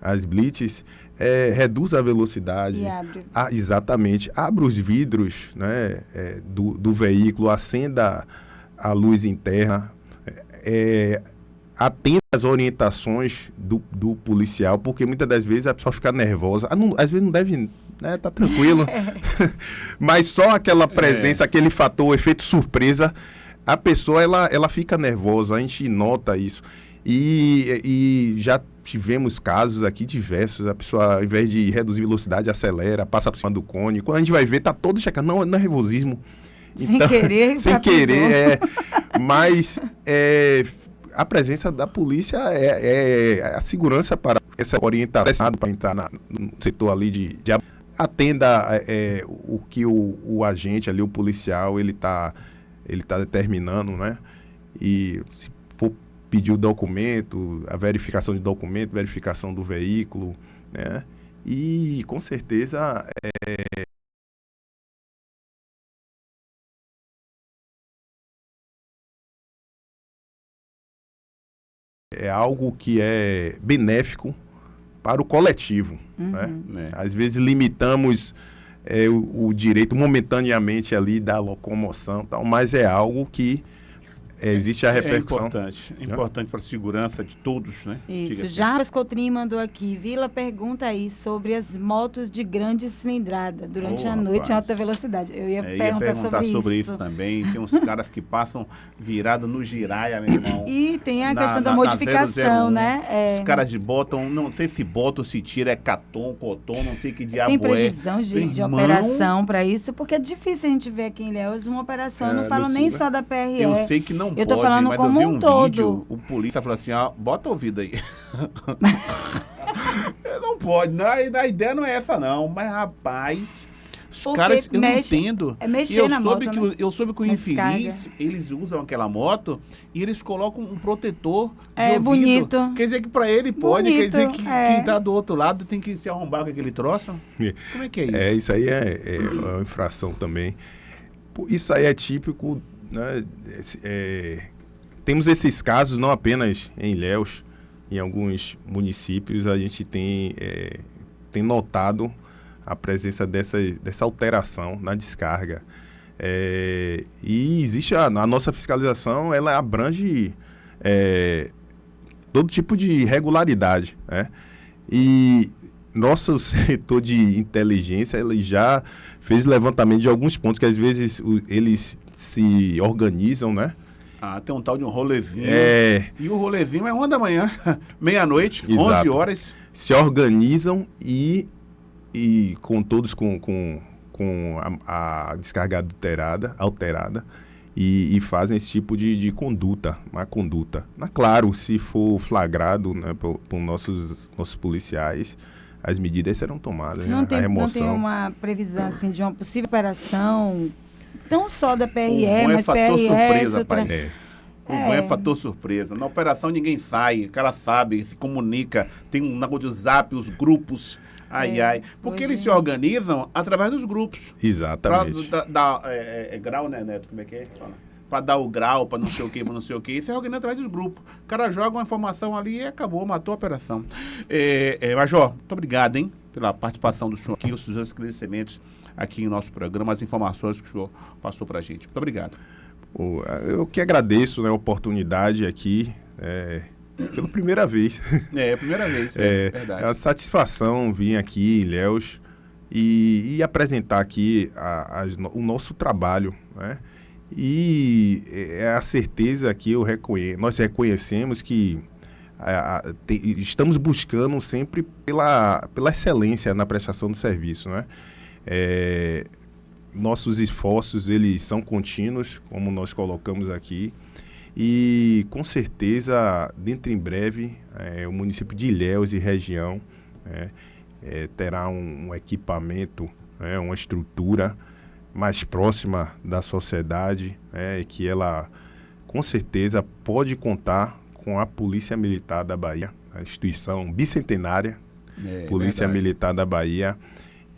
As blitz, reduz a velocidade. E abre. Exatamente. Abre os vidros, né, do veículo, acenda a luz interna, atenda às orientações do policial, porque muitas das vezes a pessoa fica nervosa. Às vezes não deve, né, tá tranquilo. Mas só aquela presença, aquele fator, o efeito surpresa, a pessoa ela fica nervosa, a gente nota isso. E já tivemos casos aqui diversos, a pessoa, ao invés de reduzir velocidade, acelera, passa por cima do cone. Quando a gente vai ver, tá todo checado. Não é nervosismo. Sem querer. Sem querer, Mas a presença da polícia é a segurança para essa orientação, para entrar no setor ali de atenda o que o agente ali, o policial, ele tá determinando, né? E se for pedir o documento, a verificação de documento, verificação do veículo, né? E com certeza é algo que é benéfico para o coletivo, né? Às vezes limitamos o direito momentaneamente ali da locomoção, tal, mas é algo que existe a repercussão. É importante para a segurança de todos, né? Isso. Jarbas Coutrinho mandou aqui. Vila pergunta aí sobre as motos de grande cilindrada durante a noite em alta velocidade. Eu ia perguntar sobre isso também. Tem uns caras que passam virado no giraia, meu irmão. E tem a questão da modificação, 001, né? Os caras botam, não sei se botam, se tira, é coton, não sei que diabo tem previsão de operação para isso? Porque é difícil a gente ver aqui em Ilhéus uma operação, eu não falo nem só da PRE. Eu sei que não eu tô pode, falando mas como eu vi um todo. vídeo, o polícia falou assim, bota o ouvido aí. Não pode, a ideia não é essa não, mas rapaz, os caras, eu não entendo. É mexer na moto, né? Eu soube que o infeliz, eles usam aquela moto e eles colocam um protetor de ouvido. Bonito. Quer dizer que pra ele pode, quer dizer que quem tá do outro lado tem que se arrombar com aquele troço? Como é que é isso? Isso aí é uma infração também. Isso aí é típico, né? Temos esses casos não apenas em Ilhéus, em alguns municípios a gente tem notado a presença dessa alteração na descarga. E existe a nossa fiscalização, ela abrange todo tipo de irregularidade, né? E nosso setor de inteligência, ele já fez levantamento de alguns pontos que às vezes eles se organizam, né? Tem um tal de um rolezinho. E o rolezinho é 1 da manhã, meia-noite, 11 horas. Se organizam e com todos com a descarga alterada e fazem esse tipo de conduta, má conduta. Mas, claro, se for flagrado, né, por nossos policiais, as medidas serão tomadas. Não, né? tem, a remoção. Não tem uma previsão assim, de uma possível operação, não só da PRE, mas fator PRS... surpresa, pai. O bom é fator surpresa. Na operação ninguém sai, o cara sabe, se comunica, tem um negócio de zap, os grupos, porque eles se organizam através dos grupos. Exatamente. Pra dar grau, né, Neto? Como é que é? Para dar o grau, para não sei o que, isso é organizado através dos grupos. O cara joga uma informação ali e acabou, matou a operação. Major, muito obrigado, hein? pela participação do senhor aqui, os seus esclarecimentos aqui em nosso programa, as informações que o senhor passou para a gente. Muito obrigado. Eu que agradeço, né, a oportunidade aqui, pela primeira vez. É a primeira vez, verdade. É uma satisfação vir aqui, Ilhéus, e apresentar aqui o nosso trabalho, né? E é a certeza que nós reconhecemos que estamos buscando sempre pela excelência na prestação do serviço, né? Nossos esforços, eles são contínuos, como nós colocamos aqui, e com certeza, dentro em breve, o município de Ilhéus e região terá um equipamento, uma estrutura mais próxima da sociedade, que ela, com certeza, pode contar com a Polícia Militar da Bahia, a instituição bicentenária, Polícia Militar da Bahia,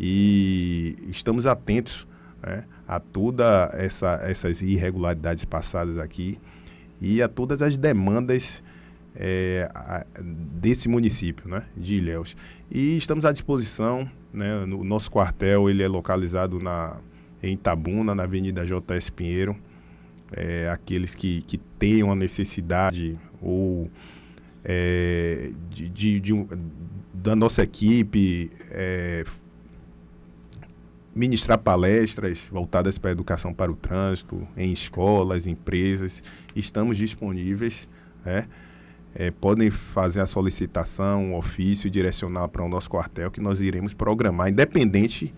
e estamos atentos a todas essas irregularidades passadas aqui e a todas as demandas desse município, né, de Ilhéus. E estamos à disposição, né, no nosso quartel, ele é localizado em Itabuna, na Avenida J.S. Pinheiro. Aqueles que tenham a necessidade ou da nossa equipe ministrar palestras voltadas para a educação para o trânsito, em escolas, empresas, estamos disponíveis, podem fazer a solicitação, um ofício, direcionar para o nosso quartel, que nós iremos programar, independente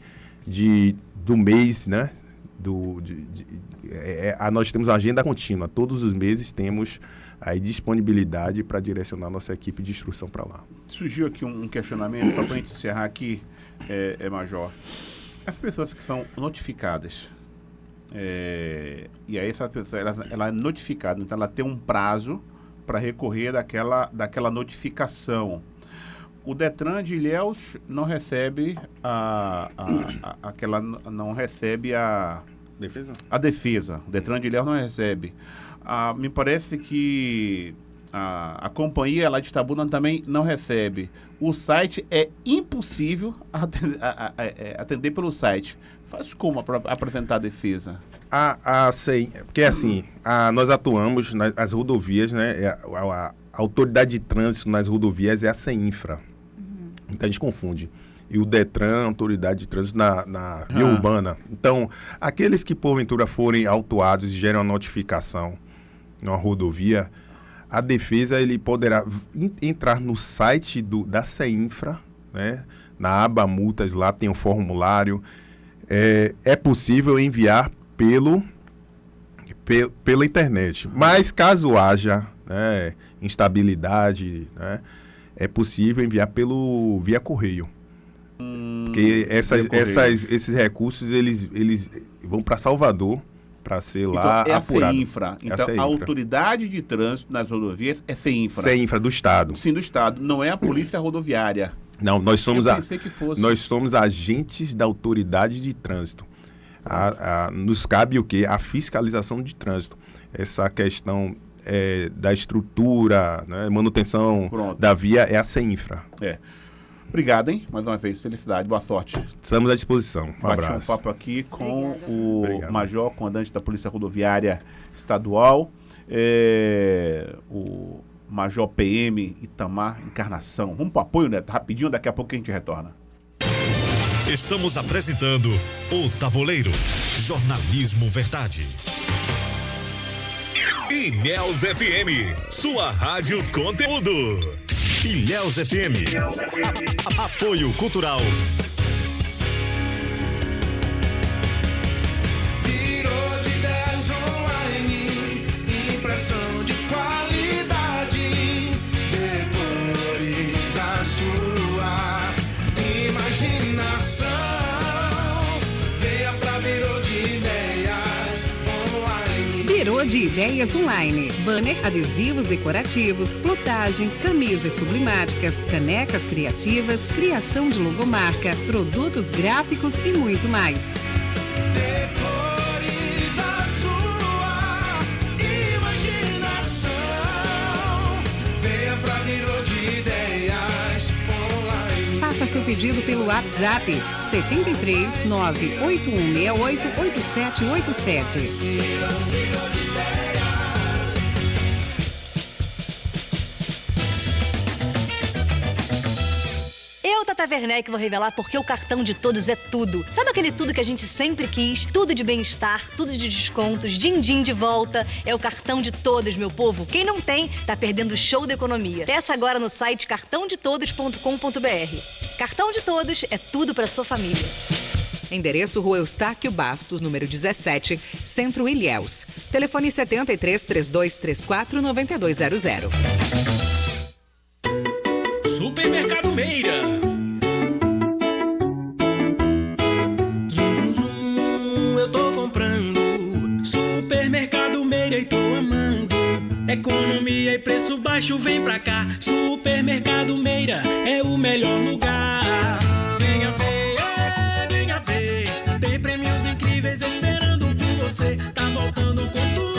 do mês, né? Nós temos agenda contínua, todos os meses temos aí disponibilidade para direcionar nossa equipe de instrução para lá. Surgiu aqui um questionamento, só para a gente encerrar aqui, Major. As pessoas que são notificadas, e aí essa pessoa ela é notificada, então ela tem um prazo para recorrer daquela notificação. O Detran de Ilhéus não recebe Defesa? A defesa. O Detran de Ilhéus não recebe. Me parece que a companhia lá de Itabuna também não recebe. O site é impossível atender pelo site. Faz como para apresentar a defesa? Porque assim, nós atuamos nas rodovias, né? A autoridade de trânsito nas rodovias é a CEINFRA. Então a gente confunde. E o Detran, a autoridade de trânsito na via urbana. Então, aqueles que porventura forem autuados e geram a notificação numa rodovia, a defesa ele poderá entrar no site da CEINFRA, né? Na aba multas, lá tem um formulário. É possível enviar pela internet. Mas caso haja, né, instabilidade, né, é possível enviar via correio. Porque esses recursos eles vão para Salvador para ser lá apurado. CEINFRA. Então, a autoridade de trânsito nas rodovias é CEINFRA. CEINFRA, do Estado. Sim, do Estado. Não é a Polícia Rodoviária. Não, nós somos nós somos agentes da autoridade de trânsito. Nos cabe o quê? A fiscalização de trânsito. Essa questão da estrutura, né, manutenção da via é a CEINFRA. Obrigado, hein? Mais uma vez, felicidade, boa sorte. Estamos à disposição. Um abraço. Bati um papo aqui com o Major, comandante da Polícia Rodoviária Estadual, o Major PM Itamar Encarnação. Vamos para o apoio, Neto, rapidinho, daqui a pouco a gente retorna. Estamos apresentando o Tabuleiro, jornalismo verdade. Ilhéus FM, sua rádio conteúdo. Ilhéus FM. Apoio Cultural. Virou de 10 online, impressão de qualidade. Decores a sua imaginação. Venha pra Virou de Ideias Online. Virou de Ideias Online. Banner, adesivos decorativos, plotagem, camisas sublimáticas, canecas criativas, criação de logomarca, produtos gráficos e muito mais. Decores a sua imaginação. Venha pra Virou de Ideias Online. Faça seu pedido pelo WhatsApp 73 98168 8787. Eu, Tata Werneck, vou revelar porque o cartão de todos é tudo. Sabe aquele tudo que a gente sempre quis? Tudo de bem-estar, tudo de descontos, din-din de volta. É o cartão de todos, meu povo. Quem não tem, tá perdendo o show da economia. Peça agora no site cartãodetodos.com.br. Cartão de Todos é tudo pra sua família. Endereço Rua Eustáquio Bastos, número 17, Centro Ilhéus. Telefone 73 3234 9200. Supermercado Meira. Zum, zum, zum, eu tô comprando. Supermercado Meira e tô amando. Economia e preço baixo, vem pra cá. Supermercado Meira é o melhor lugar. Venha ver, venha ver. Tem prêmios incríveis esperando por você. Tá voltando com tudo.